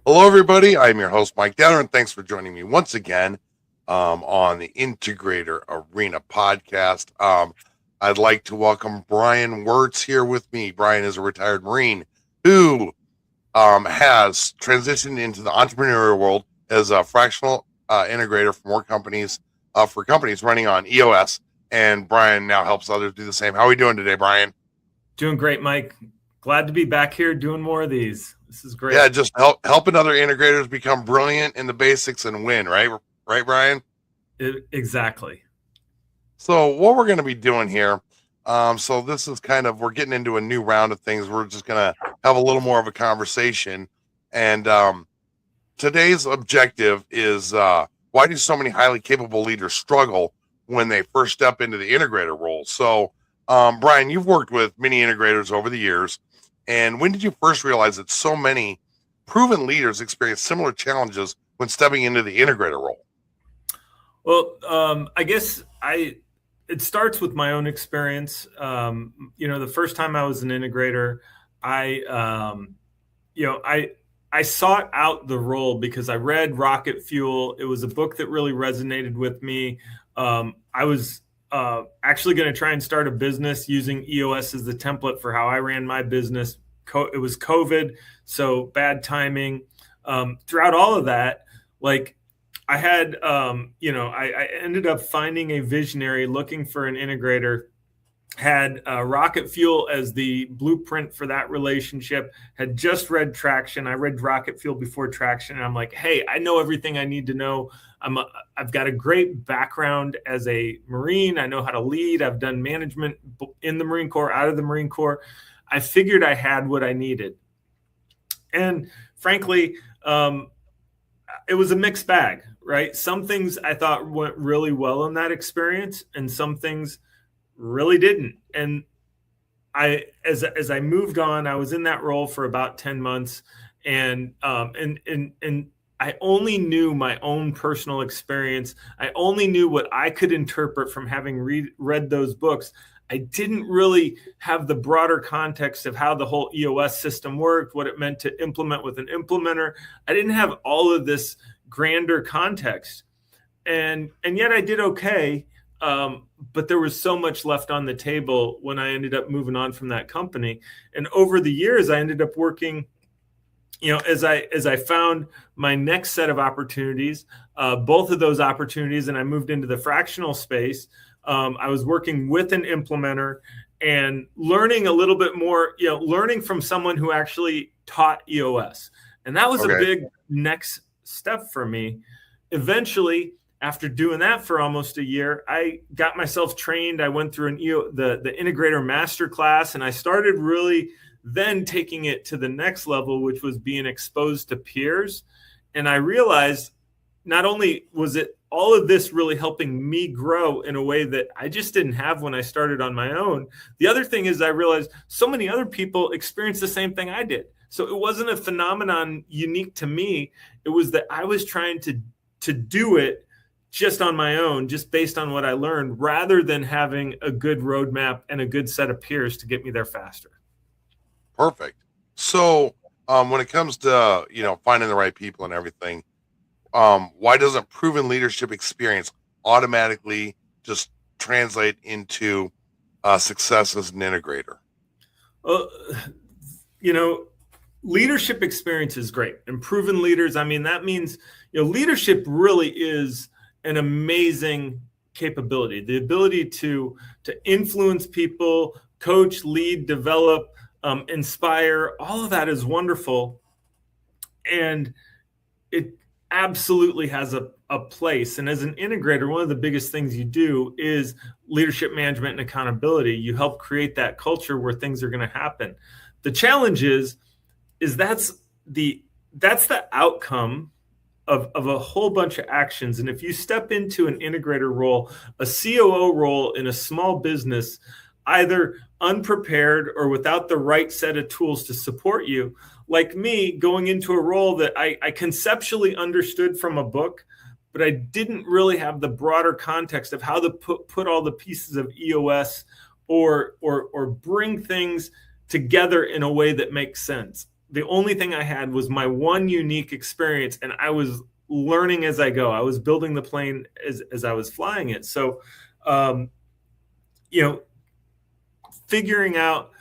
Hello, everybody. I'm your host, Mike Downer, and thanks for joining me once again on the Integrator Arena Podcast. I'd like to welcome Brian Wirtz here with me. Brian is a retired Marine who has transitioned into the entrepreneurial world as a fractional integrator for more companies, for companies running on EOS. And Brian now helps others do the same. How are we doing today, Brian? Doing great, Mike. Glad to be back here doing more of these. This is great. Yeah, just helping other integrators become brilliant in the basics and win, right? Right, Brian? Exactly. So what we're going to be doing here, so this is we're getting into a new round of things. We're just going to have a little more of a conversation. And today's objective is why do so many highly capable leaders struggle when they first step into the integrator role? So, Brian, you've worked with many integrators over the years. And when did you first realize that so many proven leaders experience similar challenges when stepping into the integrator role? Well, I guess it starts with my own experience. The first time I was an integrator, I sought out the role because I read Rocket Fuel. It was a book that really resonated with me. I was actually going to try and start a business using EOS as the template for how I ran my business. It was COVID, so bad timing. Throughout all of that, I had, I ended up finding a visionary looking for an integrator, had Rocket Fuel as the blueprint for that relationship, had just read Traction. I read Rocket Fuel before Traction, and I'm like, hey, I know everything I need to know. I've got a great background as a Marine. I know how to lead. I've done management in the Marine Corps, out of the Marine Corps. I figured I had what I needed. And frankly, it was a mixed bag, right? Some things I thought went really well in that experience, and some things really didn't. And as I moved on, I was in that role for about 10 months, and I only knew my own personal experience. I only knew what I could interpret from having read those books. I didn't really have the broader context of how the whole EOS system worked, what it meant to implement with an implementer. I didn't have all of this grander context. And yet I did okay. But there was so much left on the table when I ended up moving on from that company. And over the years, I ended up working, as I found my next set of opportunities, both of those opportunities, and I moved into the fractional space. I was working with an implementer and learning a little bit more, learning from someone who actually taught EOS. And that was a big next step for me. Eventually, after doing that for almost a year, I got myself trained. I went through the Integrator Master Class, and I started really then taking it to the next level, which was being exposed to peers. And I realized not only was it all of this really helping me grow in a way that I just didn't have when I started on my own. The other thing is I realized so many other people experienced the same thing I did. So it wasn't a phenomenon unique to me. It was that I was trying to do it just on my own, just based on what I learned, rather than having a good roadmap and a good set of peers to get me there faster. Perfect. So when it comes to, finding the right people and everything, why doesn't proven leadership experience automatically just translate into success as an integrator? Leadership experience is great. And proven leaders, that means, leadership really is an amazing capability. The ability to influence people, coach, lead, develop, inspire, all of that is wonderful. And it absolutely has a place. And as an integrator, one of the biggest things you do is leadership management and accountability. You help create that culture where things are going to happen. The challenge is that's the outcome of a whole bunch of actions. And if you step into an integrator role, a COO role in a small business, either unprepared or without the right set of tools to support you, like me going into a role that I conceptually understood from a book, but I didn't really have the broader context of how to put all the pieces of EOS or bring things together in a way that makes sense. the only thing I had was my one unique experience, and I was learning as I go. I was building the plane as I was flying it. So, figuring out,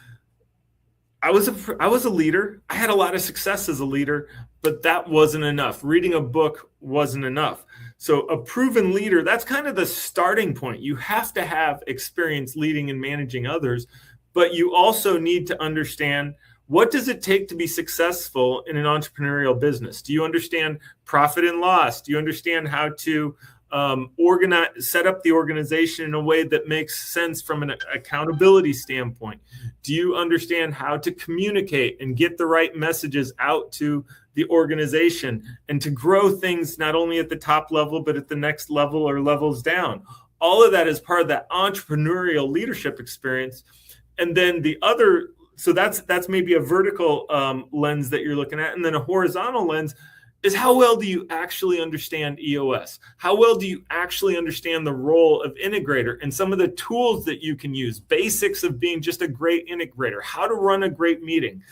I was a leader. I had a lot of success as a leader, but that wasn't enough. Reading a book wasn't enough. So a proven leader, that's kind of the starting point. You have to have experience leading and managing others, but you also need to understand, what does it take to be successful in an entrepreneurial business? Do you understand profit and loss? Do you understand how to set up the organization in a way that makes sense from an accountability standpoint? Do you understand how to communicate and get the right messages out to the organization and to grow things not only at the top level, but at the next level or levels down? All of that is part of that entrepreneurial leadership experience. And then the other, so that's maybe a vertical lens that you're looking at. And then a horizontal lens is, how well do you actually understand EOS? How well do you actually understand the role of integrator and some of the tools that you can use, basics of being just a great integrator, how to run a great meeting?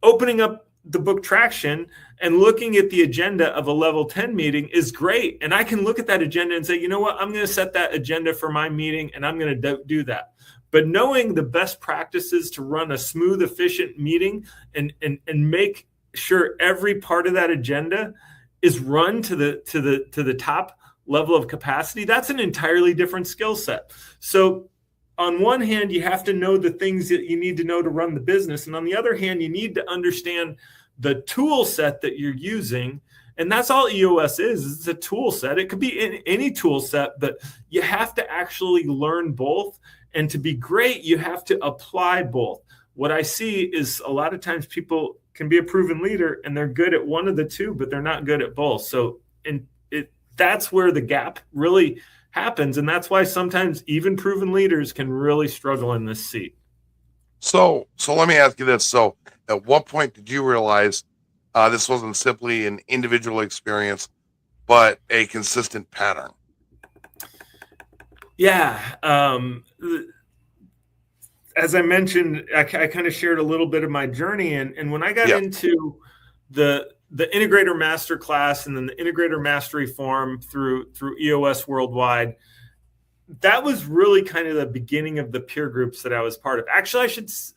Opening up the book Traction and looking at the agenda of a level 10 meeting is great. And I can look at that agenda and say, you know what, I'm going to set that agenda for my meeting and I'm going to do that. But knowing the best practices to run a smooth, efficient meeting and make sure every part of that agenda is run to the top level of capacity, that's an entirely different skill set. So on one hand, you have to know the things that you need to know to run the business. And on the other hand, you need to understand the tool set that you're using. And that's all EOS is. It's a tool set. It could be in any tool set, but you have to actually learn both. And to be great, you have to apply both. What I see is a lot of times people can be a proven leader and they're good at one of the two, but they're not good at both. So that's where the gap really happens. And that's why sometimes even proven leaders can really struggle in this seat. So let me ask you this. So at what point did you realize this wasn't simply an individual experience, but a consistent pattern? Yeah. As I mentioned, I kind of shared a little bit of my journey. And when I got into the Integrator Masterclass and then the Integrator Mastery Forum through EOS Worldwide, that was really kind of the beginning of the peer groups that I was part of. Actually,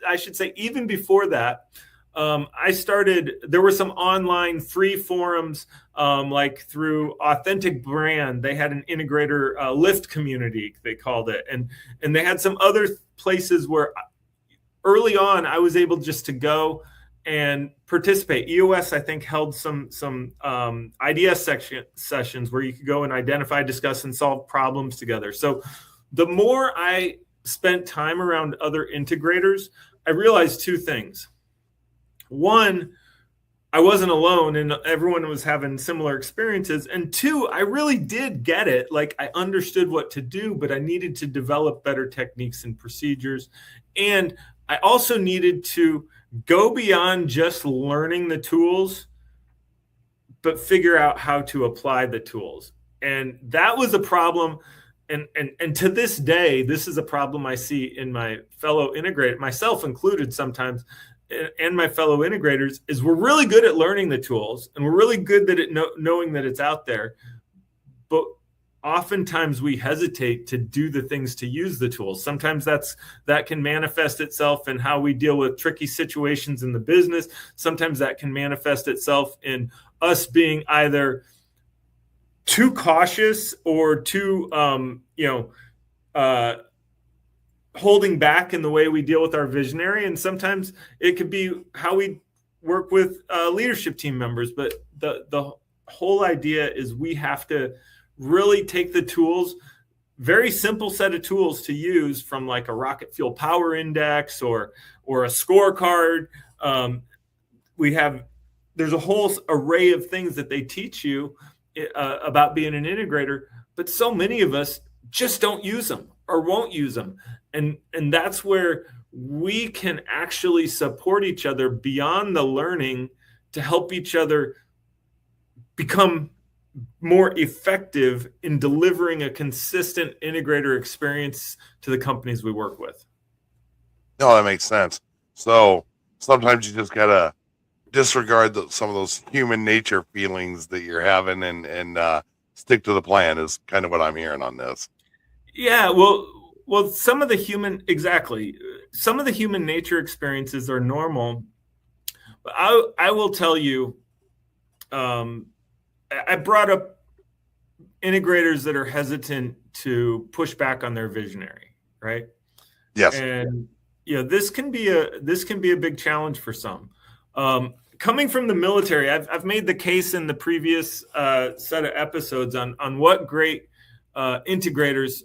I should say even before that, there were some online free forums, like through Authentic Brand. They had an integrator lift community, they called it. And they had some other places where early on I was able just to go and participate. EOS, I think, held some IDS sessions where you could go and identify, discuss, and solve problems together. So the more I spent time around other integrators, I realized two things. One, I wasn't alone and everyone was having similar experiences. And two, I really did get it. Like, I understood what to do, but I needed to develop better techniques and procedures. And I also needed to go beyond just learning the tools, but figure out how to apply the tools. And that was a problem. And to this day, this is a problem I see in my fellow integrators, myself included sometimes, and my fellow integrators, is we're really good at learning the tools and we're really good at knowing that it's out there. But oftentimes we hesitate to do the things to use the tools. Sometimes that can manifest itself in how we deal with tricky situations in the business. Sometimes that can manifest itself in us being either too cautious or too, holding back in the way we deal with our visionary. And sometimes it could be how we work with leadership team members. But the whole idea is we have to really take the tools, very simple set of tools to use, from like a rocket fuel power index or a scorecard. There's a whole array of things that they teach you about being an integrator, but so many of us just don't use them or won't use them. And that's where we can actually support each other beyond the learning to help each other become more effective in delivering a consistent integrator experience to the companies we work with. No, that makes sense. So sometimes you just gotta disregard some of those human nature feelings that you're having and stick to the plan is kind of what I'm hearing on this. Yeah, well, some of the human nature experiences are normal. But I will tell you, I brought up integrators that are hesitant to push back on their visionary, right? Yes. And this can be a big challenge for some. Coming from the military, I've made the case in the previous set of episodes on what great integrators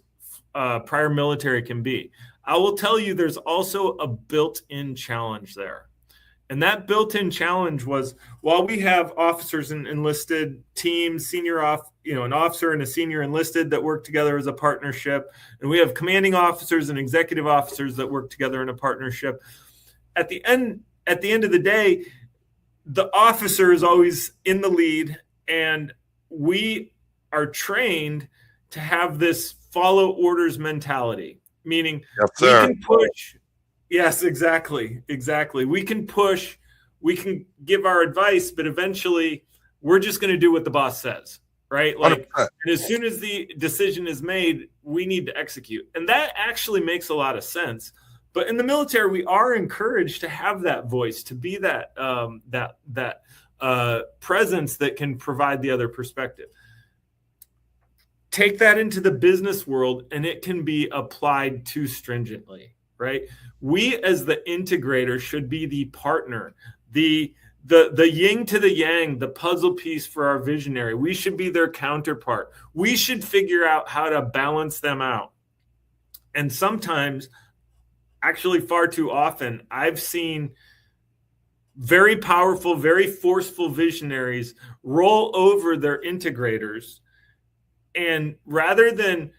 prior military can be. I will tell you, there's also a built-in challenge there. And that built-in challenge was, while we have officers and enlisted teams, an officer and a senior enlisted that work together as a partnership, and we have commanding officers and executive officers that work together in a partnership. At the end of the day, the officer is always in the lead, and we are trained to have this follow orders mentality, meaning we can push. Yes, exactly. We can push, we can give our advice, but eventually we're just going to do what the boss says, right? Like, and as soon as the decision is made, we need to execute. And that actually makes a lot of sense. But in the military, we are encouraged to have that voice, to be that presence that can provide the other perspective. Take that into the business world, and it can be applied too stringently. Right? We as the integrator should be the partner, the yin to the yang, the puzzle piece for our visionary. We should be their counterpart. We should figure out how to balance them out. And sometimes, actually far too often, I've seen very powerful, very forceful visionaries roll over their integrators. And rather than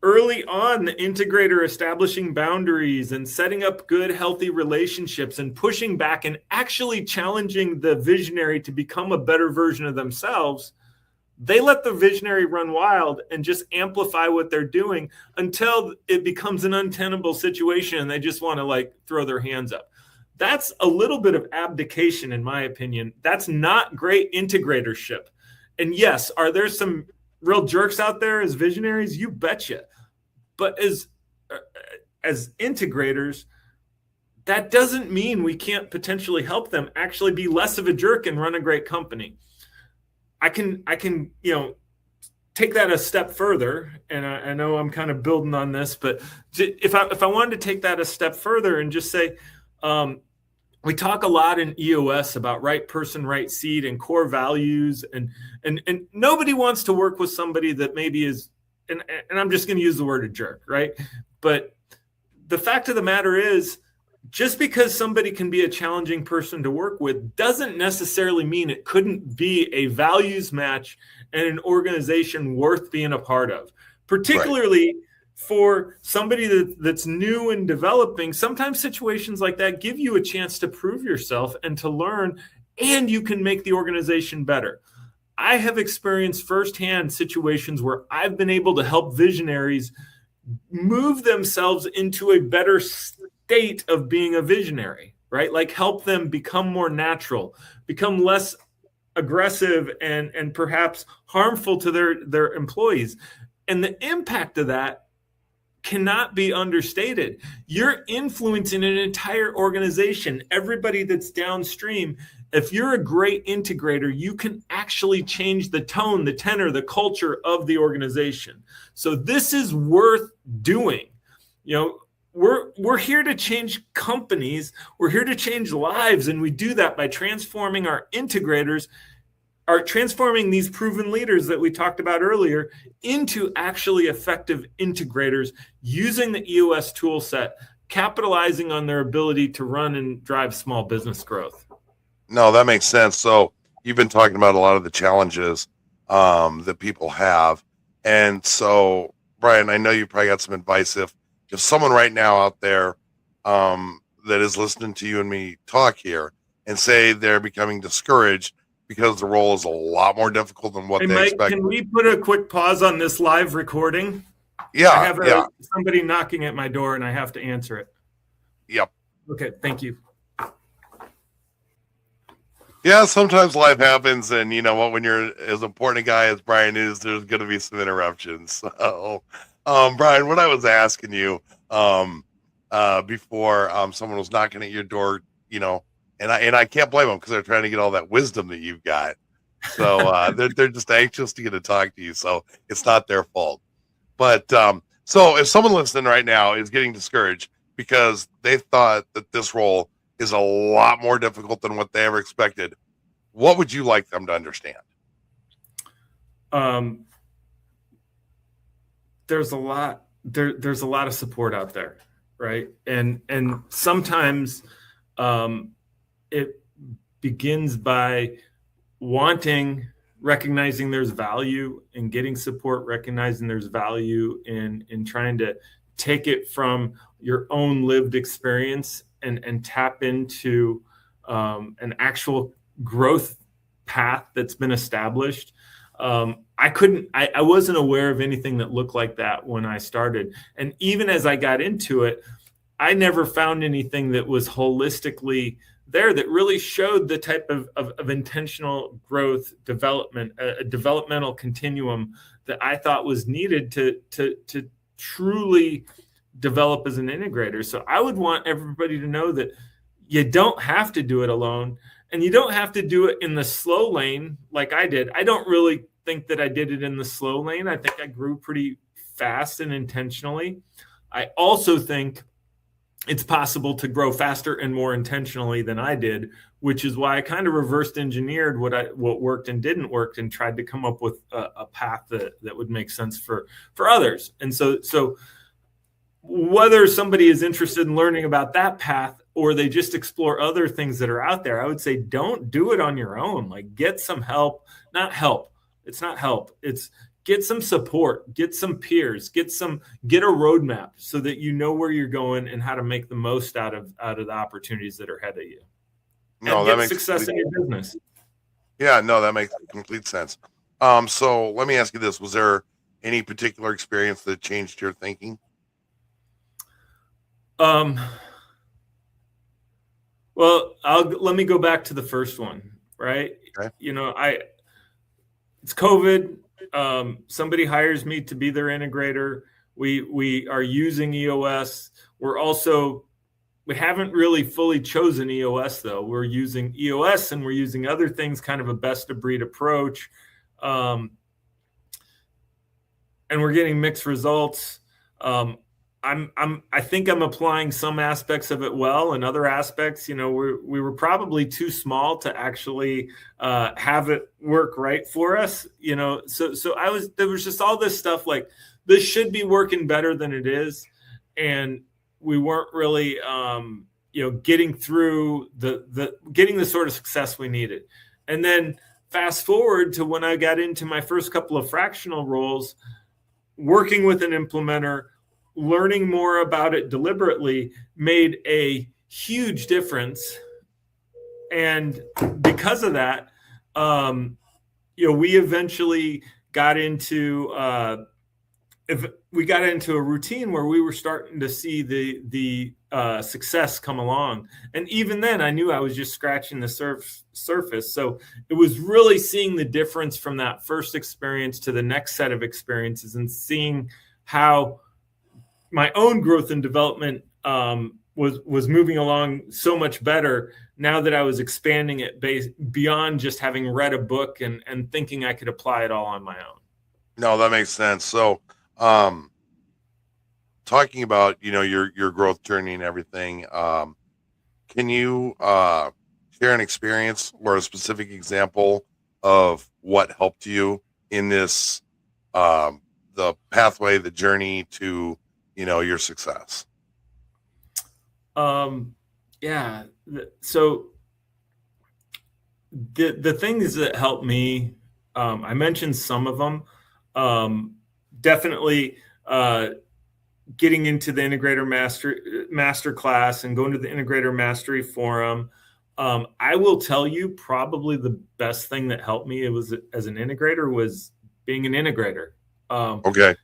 early on, the integrator establishing boundaries and setting up good, healthy relationships and pushing back and actually challenging the visionary to become a better version of themselves, they let the visionary run wild and just amplify what they're doing until it becomes an untenable situation and they just want to throw their hands up. That's a little bit of abdication, in my opinion. That's not great integratorship. And yes, are there some real jerks out there as visionaries? You betcha. But as integrators, that doesn't mean we can't potentially help them actually be less of a jerk and run a great company. I can take that a step further, and I know I'm kind of building on this, but if I wanted to take that a step further and just say, we talk a lot in EOS about right person, right seat, and core values, and nobody wants to work with somebody that maybe is, and I'm just going to use the word a jerk, right? But the fact of the matter is, just because somebody can be a challenging person to work with doesn't necessarily mean it couldn't be a values match and an organization worth being a part of, particularly for somebody that's new and developing. Sometimes situations like that give you a chance to prove yourself and to learn, and you can make the organization better. I have experienced firsthand situations where I've been able to help visionaries move themselves into a better state of being a visionary, right? Like help them become more natural, become less aggressive and perhaps harmful to their employees. And the impact of that cannot be understated. You're influencing an entire organization, everybody that's downstream. If you're a great integrator, you can actually change the tone, the tenor, the culture of the organization. So this is worth doing. We're here to change companies. We're here to change lives. And we do that by transforming our integrators, transforming these proven leaders that we talked about earlier into actually effective integrators using the EOS tool set, capitalizing on their ability to run and drive small business growth. No, that makes sense. So you've been talking about a lot of the challenges that people have. And so, Brian, I know you probably got some advice. If someone right now out there that is listening to you and me talk here and say they're becoming discouraged because the role is a lot more difficult than what they expect. Can we put a quick pause on this live recording? Yeah. I have somebody knocking at my door and I have to answer it. Yep. Okay, thank you. Yeah, sometimes life happens, and you know what? When you're as important a guy as Brian is, there's going to be some interruptions. So, Brian, what I was asking you, um, before, someone was knocking at your door, you know, and I can't blame them because they're trying to get all that wisdom that you've got. So they're just anxious to get to talk to you. So it's not their fault. But so if someone listening right now is getting discouraged because they thought that this role is a lot more difficult than what they ever expected, what would you like them to understand? There's a lot there's a lot of support out there, right? And sometimes it begins by recognizing there's value in getting support, recognizing there's value in trying to take it from your own lived experience and tap into an actual growth path that's been established. I wasn't aware of anything that looked like that when I started. And even as I got into it, I never found anything that was holistically there that really showed the type of intentional growth development, a developmental continuum that I thought was needed to truly develop as an integrator. So I would want everybody to know that you don't have to do it alone, and you don't have to do it in the slow lane like I did. I don't really think that I did it in the slow lane. I think I grew pretty fast and intentionally. I also think it's possible to grow faster and more intentionally than I did, which is why I kind of reversed engineered what worked and didn't work and tried to come up with a path that would make sense for others. And so whether somebody is interested in learning about that path or they just explore other things that are out there, I would say don't do it on your own. Like, get some help. Not help. It's not help. It's get some support, get some peers, get a roadmap so that you know where you're going and how to make the most out of the opportunities that are ahead of you. No, and that get makes success in your business. Yeah, no, that makes complete sense. So let me ask you this: was there any particular experience that changed your thinking? Well, let me go back to the first one, right? Okay. You know, it's COVID. Somebody hires me to be their integrator. We are using EOS. We haven't really fully chosen EOS though. We're using EOS and we're using other things, kind of a best of breed approach. And we're getting mixed results. I think I'm applying some aspects of it well, and other aspects, you know, we were probably too small to actually have it work right for us, you know. So there was just all this stuff like this should be working better than it is, and we weren't really, getting through getting the sort of success we needed. And then fast forward to when I got into my first couple of fractional roles, working with an implementer, learning more about it deliberately made a huge difference. And because of that, we eventually got into a routine where we were starting to see the success come along. And even then, I knew I was just scratching the surface. So it was really seeing the difference from that first experience to the next set of experiences, and seeing how my own growth and development was moving along so much better now that I was expanding it beyond just having read a book and thinking I could apply it all on my own. No, that makes sense. So, talking about, your growth journey and everything, can you share an experience or a specific example of what helped you in this, the pathway, the journey to, your success? Yeah. So the things that helped me, I mentioned some of them. Definitely getting into the Integrator Master class and going to the Integrator Mastery Forum. I will tell you, probably the best thing that helped me as an integrator was being an integrator. Okay.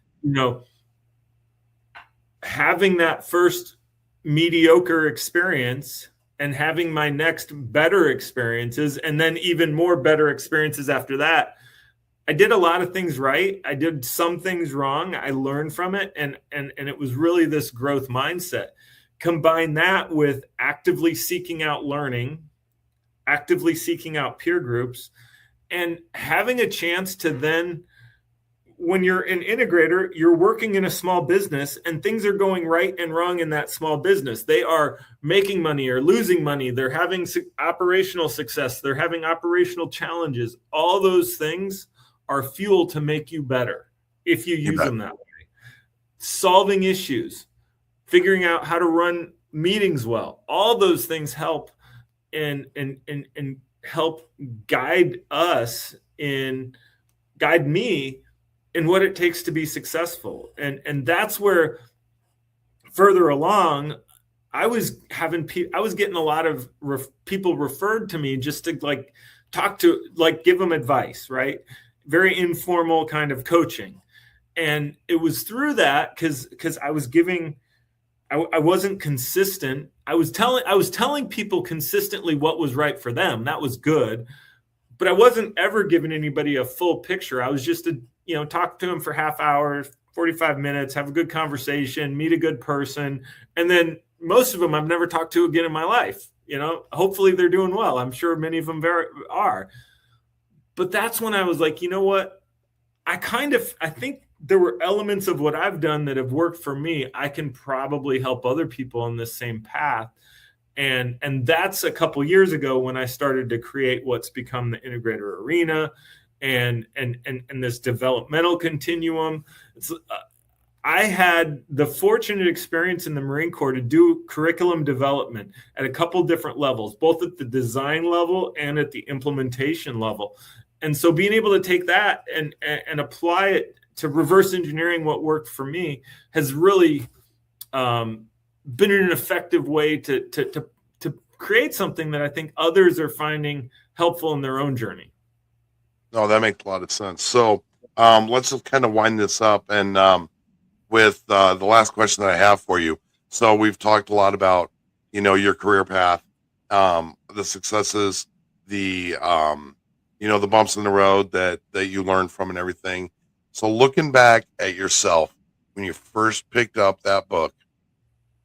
Having that first mediocre experience and having my next better experiences, and then even more better experiences after that, I did a lot of things right. I did some things wrong. I learned from it. And it was really this growth mindset. Combine that with actively seeking out learning, actively seeking out peer groups, and having a chance to then, when you're an integrator, you're working in a small business and things are going right and wrong in that small business. They are making money or losing money. They're having operational success. They're having operational challenges. All those things are fuel to make you better if you use them that way. Solving issues, figuring out how to run meetings well. All those things help and help guide me in what it takes to be successful. And that's where further along, I was getting a lot of people referred to me just to give them advice, right? Very informal kind of coaching. And it was through that because I was giving, I wasn't consistent. I was telling people consistently what was right for them. That was good. But I wasn't ever giving anybody a full picture. I was just talk to them for half hour, 45 minutes, have a good conversation, meet a good person. And then most of them I've never talked to again in my life. Hopefully they're doing well. I'm sure many of them are. But that's when I was like, you know what? I think there were elements of what I've done that have worked for me. I can probably help other people on this same path. And that's a couple years ago when I started to create what's become the Integrator Arena and this developmental continuum. I had the fortunate experience in the Marine Corps to do curriculum development at a couple different levels, both at the design level and at the implementation level. And so being able to take that and apply it to reverse engineering what worked for me has really been an effective way to create something that I think others are finding helpful in their own journey. No, that makes a lot of sense. So let's just kind of wind this up. And with the last question that I have for you. So we've talked a lot about, your career path, the successes, the bumps in the road that you learned from and everything. So looking back at yourself when you first picked up that book,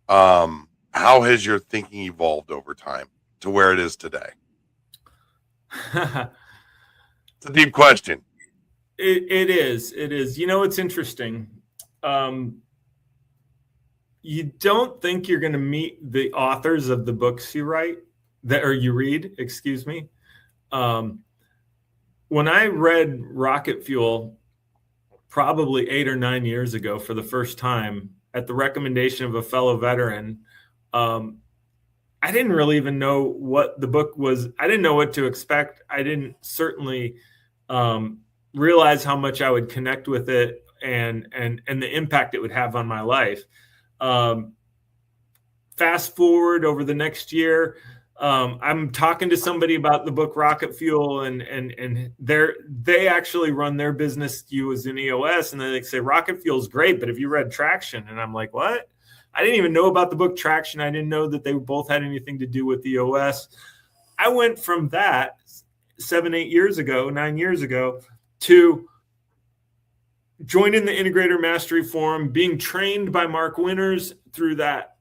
how has your thinking evolved over time to where it is today? It's a deep question. It is. It's interesting. You don't think you're going to meet the authors of the books you read, excuse me. When I read Rocket Fuel probably 8 or 9 years ago for the first time at the recommendation of a fellow veteran, I didn't really even know what the book was. I didn't know what to expect. I didn't certainly realize how much I would connect with it and the impact it would have on my life. Fast forward over the next year, I'm talking to somebody about the book Rocket Fuel, and they actually run their business using EOS, and they say Rocket Fuel is great, but have you read Traction? And I'm like, what? I didn't even know about the book Traction. I didn't know that they both had anything to do with EOS. I went from that 9 years ago to joining the Integrator Mastery Forum, being trained by Mark Winters through that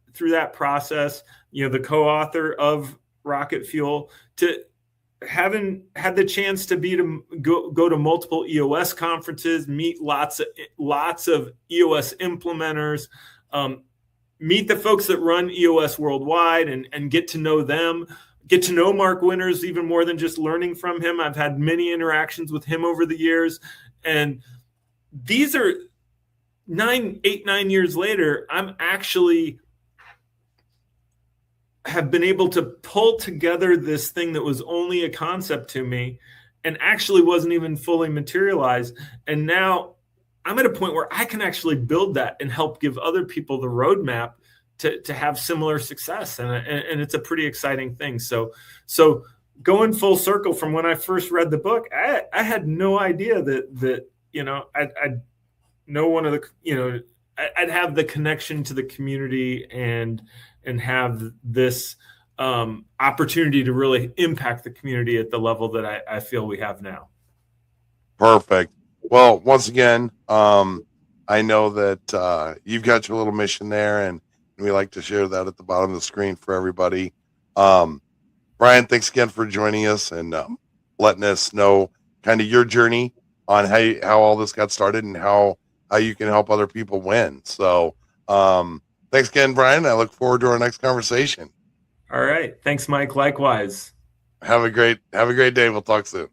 process, the co-author of Rocket Fuel, to having had the chance to go to multiple EOS conferences, meet lots of EOS implementers, meet the folks that run EOS worldwide and get to know them, get to know Mark Winters even more than just learning from him. I've had many interactions with him over the years. And these are 9 years later, I'm actually have been able to pull together this thing that was only a concept to me and actually wasn't even fully materialized. And now I'm at a point where I can actually build that and help give other people the roadmap to have similar success. And it's a pretty exciting thing. So going full circle from when I first read the book, I had no idea that I'd know one of the, I'd have the connection to the community and have this opportunity to really impact the community at the level that I feel we have now. Perfect. Well, once again, I know that you've got your little mission there, and we like to share that at the bottom of the screen for everybody. Brian, thanks again for joining us and letting us know kind of your journey on how all this got started and how you can help other people win. So thanks again, Brian. I look forward to our next conversation. All right. Thanks, Mike. Likewise. Have a great day. We'll talk soon.